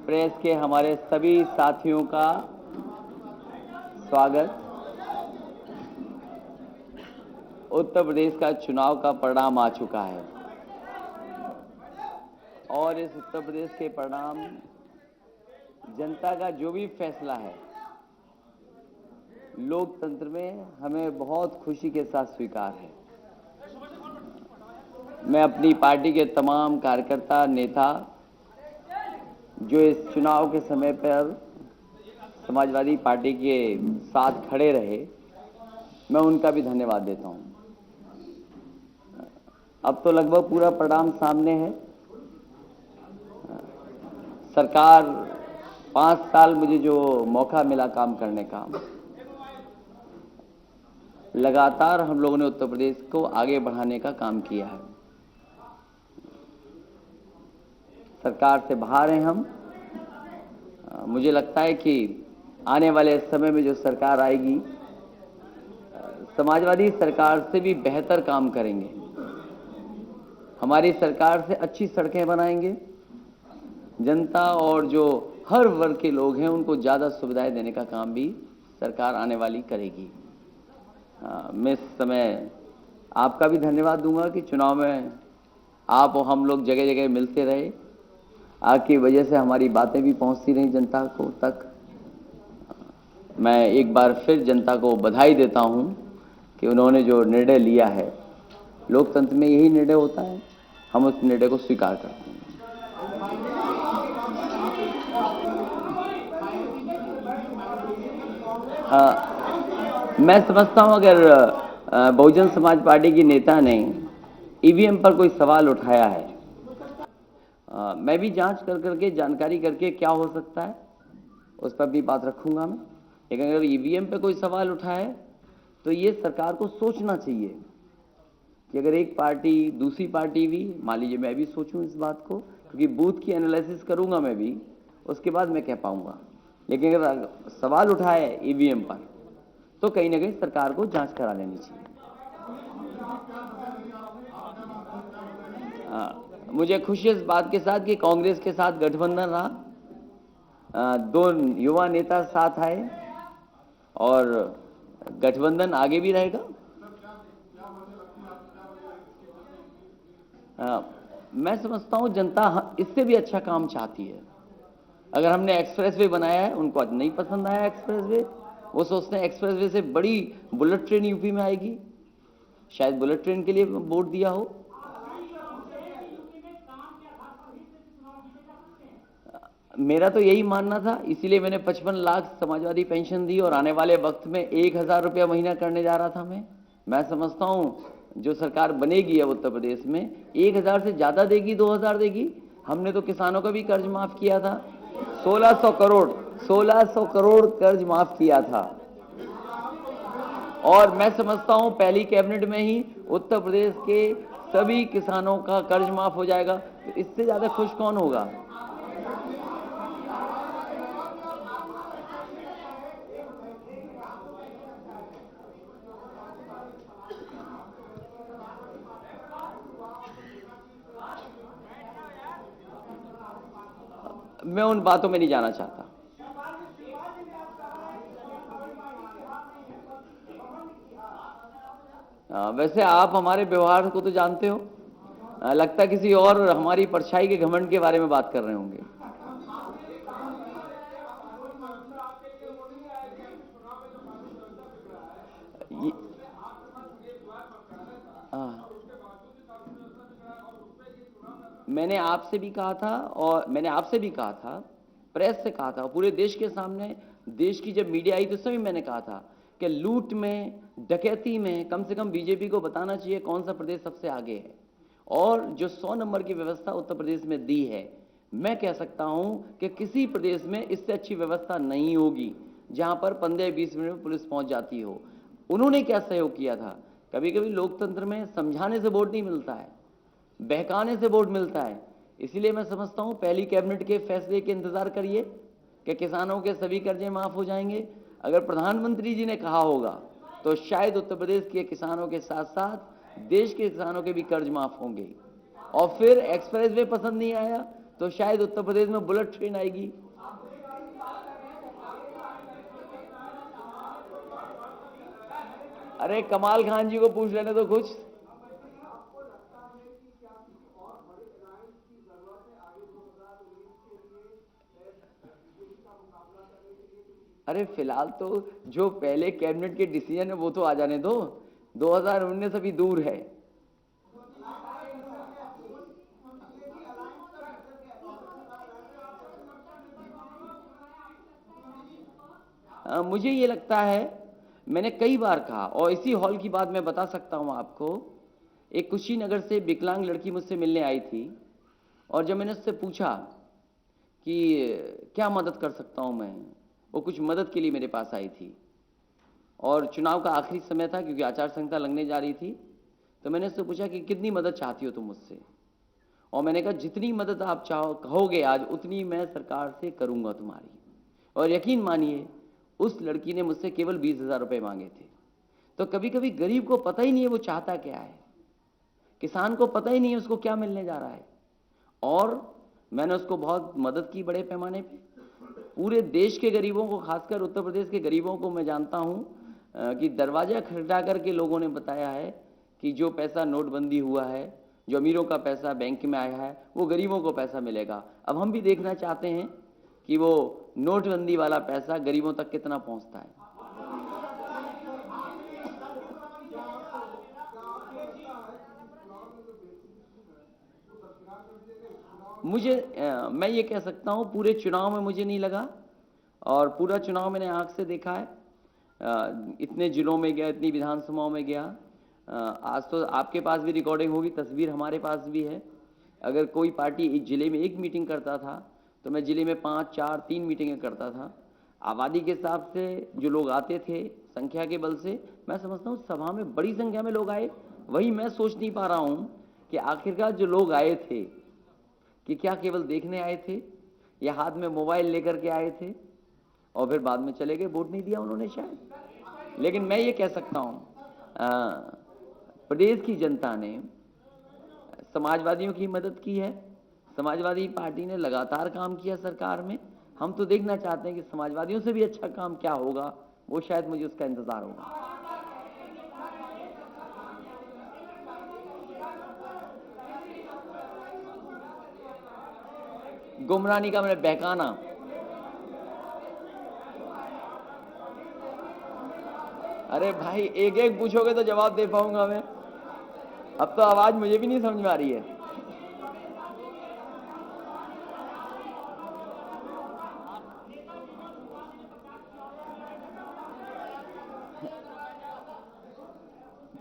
Press के हमारे सभी साथियों का स्वागत। उत्तर प्रदेश का चुनाव का परिणाम आ चुका है और इस उत्तर प्रदेश के परिणाम, जनता का जो भी फैसला है, लोकतंत्र में हमें बहुत खुशी के साथ स्वीकार है। मैं अपनी पार्टी के तमाम कार्यकर्ता, नेता जो इस चुनाव के समय पर समाजवादी पार्टी के साथ खड़े रहे, मैं उनका भी धन्यवाद देता हूं। अब तो लगभग पूरा परिणाम सामने है। सरकार 5 साल मुझे जो मौका मिला काम करने का, लगातार हम लोगों ने उत्तर प्रदेश को आगे बढ़ाने का काम किया है। सरकार से बाहर हैं हम। मुझे लगता है कि आने वाले समय में जो सरकार आएगी, समाजवादी सरकार से भी बेहतर काम करेंगे। हमारी सरकार से अच्छी सड़कें बनाएंगे, जनता और जो हर वर्ग के लोग हैं उनको ज़्यादा सुविधाएं देने का काम भी सरकार आने वाली करेगी। मैं इस समय आपका भी धन्यवाद दूंगा कि चुनाव में आप और हम लोग जगह जगह मिलते रहे। आपकी वजह से हमारी बातें भी पहुंचती रही जनता को तक। मैं एक बार फिर जनता को बधाई देता हूं कि उन्होंने जो निर्णय लिया है, लोकतंत्र में यही निर्णय होता है, हम उस निर्णय को स्वीकार करते हैं। मैं समझता हूं अगर बहुजन समाज पार्टी की नेता ने ईवीएम पर कोई सवाल उठाया है, मैं भी जांच कर करके जानकारी करके क्या हो सकता है उस पर भी बात रखूंगा मैं। लेकिन अगर ईवीएम पे कोई सवाल उठाए तो ये सरकार को सोचना चाहिए कि अगर एक पार्टी दूसरी पार्टी भी, मान लीजिए मैं भी सोचूं इस बात को, क्योंकि बूथ की एनालिसिस करूंगा मैं भी, उसके बाद मैं कह पाऊंगा। लेकिन अगर सवाल उठाए ईवीएम पर तो कहीं ना कहीं सरकार को जांच करा लेनी चाहिए। मुझे खुशी है इस बात के साथ कि कांग्रेस के साथ गठबंधन रहा, 2 युवा नेता साथ आए और गठबंधन आगे भी रहेगा। मैं समझता हूं जनता इससे भी अच्छा काम चाहती है। अगर हमने एक्सप्रेसवे बनाया है, उनको आज नहीं पसंद आया एक्सप्रेसवे, वो सोचते हैं एक्सप्रेसवे से बड़ी बुलेट ट्रेन यूपी में आएगी, शायद बुलेट ट्रेन के लिए वोट दिया हो। मेरा तो यही मानना था, इसीलिए मैंने 55 लाख समाजवादी पेंशन दी और आने वाले वक्त में 1000 रुपया महीना करने जा रहा था। मैं समझता हूं जो सरकार बनेगी अब उत्तर प्रदेश में 1000 से ज्यादा देगी, 2000 देगी। हमने तो किसानों का भी कर्ज माफ किया था, 1600 करोड़ कर्ज माफ किया था। और मैं समझता हूं पहली कैबिनेट में ही उत्तर प्रदेश के सभी किसानों का कर्ज माफ हो जाएगा। तो इससे ज्यादा खुश कौन होगा? मैं उन बातों में नहीं जाना चाहता। वैसे आप हमारे व्यवहार को तो जानते हो, लगता किसी और हमारी परछाई के घमंड के बारे में बात कर रहे होंगे। मैंने आपसे भी कहा था और मैंने आपसे भी कहा था, प्रेस से कहा था, पूरे देश के सामने, देश की जब मीडिया आई तो सभी मैंने कहा था कि लूट में, डकैती में कम से कम बीजेपी को बताना चाहिए कौन सा प्रदेश सबसे आगे है। और जो 100 नंबर की व्यवस्था उत्तर प्रदेश में दी है, मैं कह सकता हूं कि किसी प्रदेश में इससे अच्छी व्यवस्था नहीं होगी, जहां पर 15-20 मिनट में पुलिस पहुंच जाती हो। उन्होंने क्या सहयोग किया था? कभी कभी लोकतंत्र में समझाने से वोट नहीं मिलता है, बहकाने से वोट मिलता है। इसलिए मैं समझता हूं पहली कैबिनेट के फैसले के इंतजार करिए कि किसानों के सभी कर्जे माफ हो जाएंगे। अगर प्रधानमंत्री जी ने कहा होगा तो शायद उत्तर प्रदेश के किसानों के साथ साथ देश के किसानों के भी कर्ज माफ होंगे। और फिर एक्सप्रेसवे पसंद नहीं आया तो शायद उत्तर प्रदेश में बुलेट ट्रेन आएगी। अरे कमाल खान जी को पूछ लेने तो कुछ। अरे फिलहाल तो जो पहले कैबिनेट के डिसीजन है वो तो आ जाने दो। 2019 अभी दूर है। मुझे ये लगता है, मैंने कई बार कहा, और इसी हॉल की बात मैं बता सकता हूं आपको। एक कुशीनगर से विकलांग लड़की मुझसे मिलने आई थी, और जब मैंने उससे पूछा कि क्या मदद कर सकता हूं मैं, वो कुछ मदद के लिए मेरे पास आई थी, और चुनाव का आखिरी समय था क्योंकि आचार संहिता लगने जा रही थी। तो मैंने उससे पूछा कि कितनी मदद चाहती हो तुम मुझसे, और मैंने कहा जितनी मदद आप चाहो कहोगे आज उतनी मैं सरकार से करूंगा तुम्हारी। और यकीन मानिए उस लड़की ने मुझसे केवल 20,000 रुपए मांगे थे। तो कभी कभी गरीब को पता ही नहीं है वो चाहता क्या है, किसान को पता ही नहीं है उसको क्या मिलने जा रहा है। और मैंने उसको बहुत मदद की बड़े पैमाने पे। पूरे देश के गरीबों को, खासकर उत्तर प्रदेश के गरीबों को मैं जानता हूं कि दरवाजा खटखटा करके लोगों ने बताया है कि जो पैसा नोटबंदी हुआ है, जो अमीरों का पैसा बैंक में आया है, वो गरीबों को पैसा मिलेगा। अब हम भी देखना चाहते हैं कि वो नोटबंदी वाला पैसा गरीबों तक कितना पहुंचता है। मैं ये कह सकता हूं पूरे चुनाव में मुझे नहीं लगा, और पूरा चुनाव मैंने आंख से देखा है। इतने जिलों में गया, इतनी विधानसभाओं में गया। आज तो आपके पास भी रिकॉर्डिंग होगी, तस्वीर हमारे पास भी है। अगर कोई पार्टी एक जिले में एक मीटिंग करता था तो मैं जिले में 5, 4, 3 मीटिंगें करता था। आबादी के हिसाब से जो लोग आते थे, संख्या के बल से, मैं समझता हूँ सभा में बड़ी संख्या में लोग आए। वही मैं सोच नहीं पा रहा हूँ कि आखिरकार जो लोग आए थे कि क्या केवल देखने आए थे, या हाथ में मोबाइल लेकर के आए थे और फिर बाद में चले गए, वोट नहीं दिया उन्होंने शायद। लेकिन मैं ये कह सकता हूं प्रदेश की जनता ने समाजवादियों की मदद की है। समाजवादी पार्टी ने लगातार काम किया सरकार में। हम तो देखना चाहते हैं कि समाजवादियों से भी अच्छा काम क्या होगा, वो शायद मुझे उसका इंतजार होगा। गुमरानी का मैंने बहकाना। अरे भाई एक एक पूछोगे तो जवाब दे पाऊंगा मैं। अब तो आवाज मुझे भी नहीं समझ में आ रही है।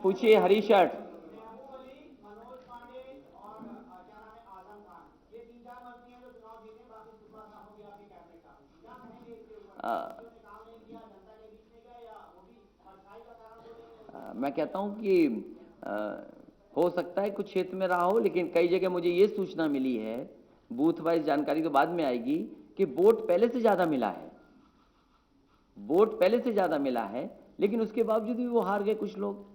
पूछिए हरी शर्ट। मैं कहता हूं कि हो सकता है कुछ क्षेत्र में रहा हो, लेकिन कई जगह मुझे ये सूचना मिली है, बूथ वाइज जानकारी तो बाद में आएगी, कि वोट पहले से ज्यादा मिला है। वोट पहले से ज्यादा मिला है, लेकिन उसके बावजूद भी वो हार गए कुछ लोग।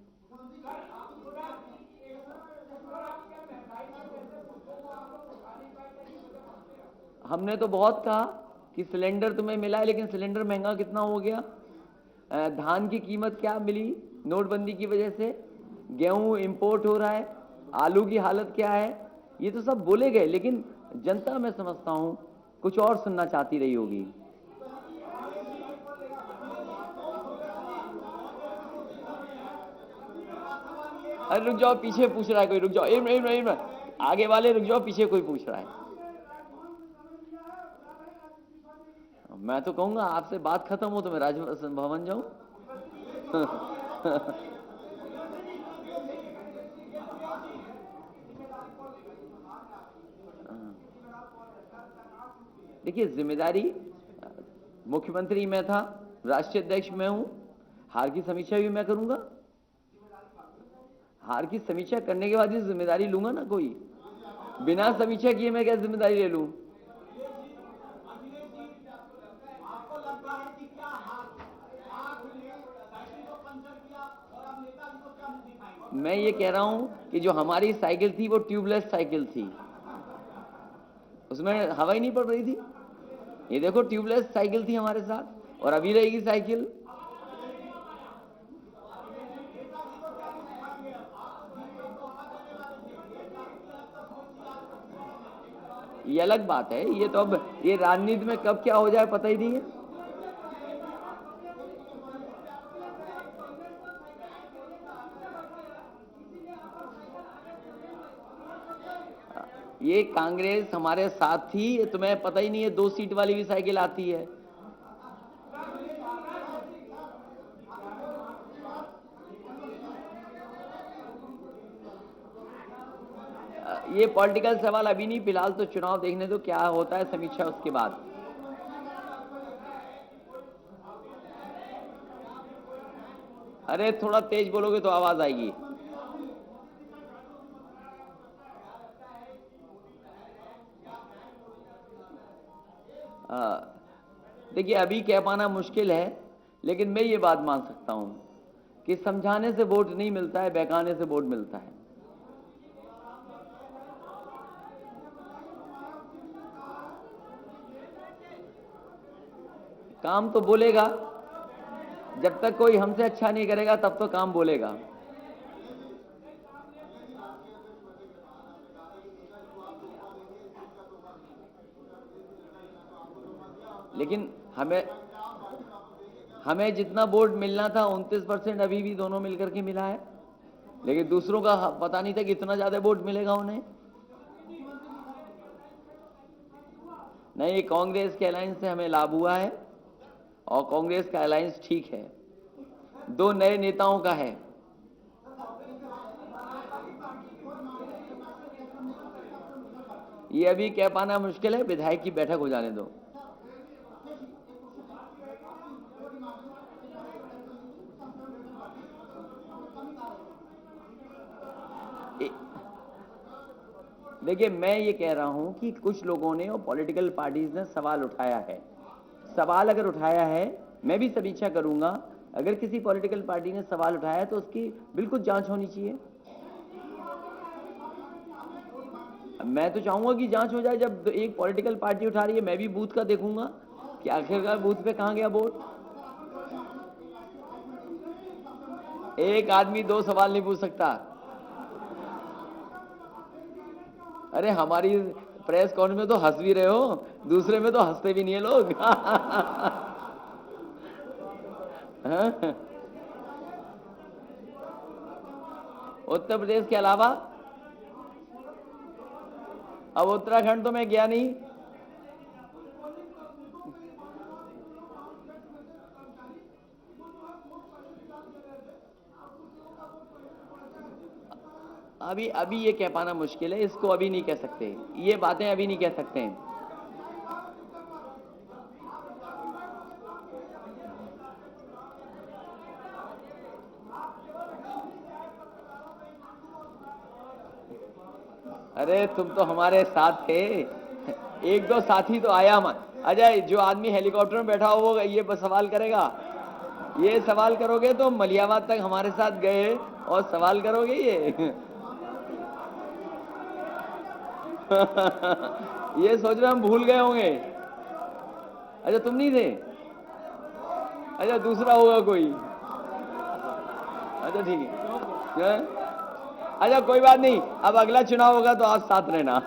हमने तो बहुत कहा कि सिलेंडर तुम्हें मिला है, लेकिन सिलेंडर महंगा कितना हो गया। धान की कीमत क्या मिली नोटबंदी की वजह से, गेहूं इंपोर्ट हो रहा है, आलू की हालत क्या है, ये तो सब बोले गए, लेकिन जनता मैं समझता हूं कुछ और सुनना चाहती रही होगी। अरे रुक जाओ, पीछे पूछ रहा है कोई, रुक जाओ। आगे वाले रुक जाओ, पीछे कोई पूछ रहा है। मैं तो कहूंगा आपसे बात खत्म हो तो मैं राजभवन जाऊं। देखिए जिम्मेदारी, मुख्यमंत्री मैं था, राष्ट्रीय अध्यक्ष मैं हूं, हार की समीक्षा भी मैं करूंगा। हार की समीक्षा करने के बाद ही जिम्मेदारी लूंगा ना। कोई बिना समीक्षा किए मैं क्या जिम्मेदारी ले लूं। मैं ये कह रहा हूं कि जो हमारी साइकिल थी वो ट्यूबलेस साइकिल थी, उसमें हवा ही नहीं पड़ रही थी। ये देखो ट्यूबलेस साइकिल थी हमारे साथ, और अभी रहेगी साइकिल। ये अलग बात है, ये तो अब ये राजनीति में कब क्या हो जाए पता ही नहीं है। ये कांग्रेस हमारे साथ थी, तुम्हें पता ही नहीं है, 2 सीट वाली भी साइकिल आती है। ये पॉलिटिकल सवाल अभी नहीं, फिलहाल तो चुनाव देखने दो क्या होता है, समीक्षा उसके बाद। अरे थोड़ा तेज बोलोगे तो आवाज आएगी। देखिए अभी कह पाना मुश्किल है, लेकिन मैं ये बात मान सकता हूं कि समझाने से वोट नहीं मिलता है, बहकाने से वोट मिलता है। काम तो बोलेगा, जब तक कोई हमसे अच्छा नहीं करेगा तब तो काम बोलेगा। लेकिन हमें जितना वोट मिलना था 29% अभी भी दोनों मिलकर के मिला है, लेकिन दूसरों का पता नहीं था कि इतना ज्यादा वोट मिलेगा उन्हें। नहीं, कांग्रेस के अलायंस से हमें लाभ हुआ है, और कांग्रेस का अलायंस ठीक है, 2 नए नेताओं का है। ये अभी कह पाना मुश्किल है, विधायक की बैठक हो जाने दो। देखिए मैं ये कह रहा हूं कि कुछ लोगों ने और पॉलिटिकल पार्टीज ने सवाल उठाया है। सवाल अगर उठाया है, मैं भी समीक्षा करूंगा। अगर किसी पॉलिटिकल पार्टी ने सवाल उठाया है तो उसकी बिल्कुल जांच होनी चाहिए। मैं तो चाहूंगा कि जांच हो जाए। जब एक पॉलिटिकल पार्टी उठा रही है, मैं भी बूथ का देखूंगा कि आखिरकार बूथ पे कहां गया वोट। एक आदमी 2 सवाल नहीं पूछ सकता। अरे हमारी प्रेस कॉन्फ्रेंस में तो हंस भी रहे हो, दूसरे में तो हंसते भी नहीं है लोग। उत्तर प्रदेश के अलावा अब उत्तराखंड तो मैं गया नहीं। अभी ये कह पाना मुश्किल है, इसको अभी नहीं कह सकते, ये बातें अभी नहीं कह सकते हैं। अरे तुम तो हमारे साथ थे, 1-2 साथी तो आया मत। अजय, जो आदमी हेलीकॉप्टर में बैठा हो वो ये सवाल करेगा? ये सवाल करोगे तो मलियाबाद तक हमारे साथ गए और सवाल करोगे ये? ये सोच रहे हम भूल गए होंगे। अच्छा तुम नहीं थे? अच्छा दूसरा होगा कोई। अच्छा ठीक है। अच्छा कोई बात नहीं, अब अगला चुनाव होगा तो आप साथ रहना।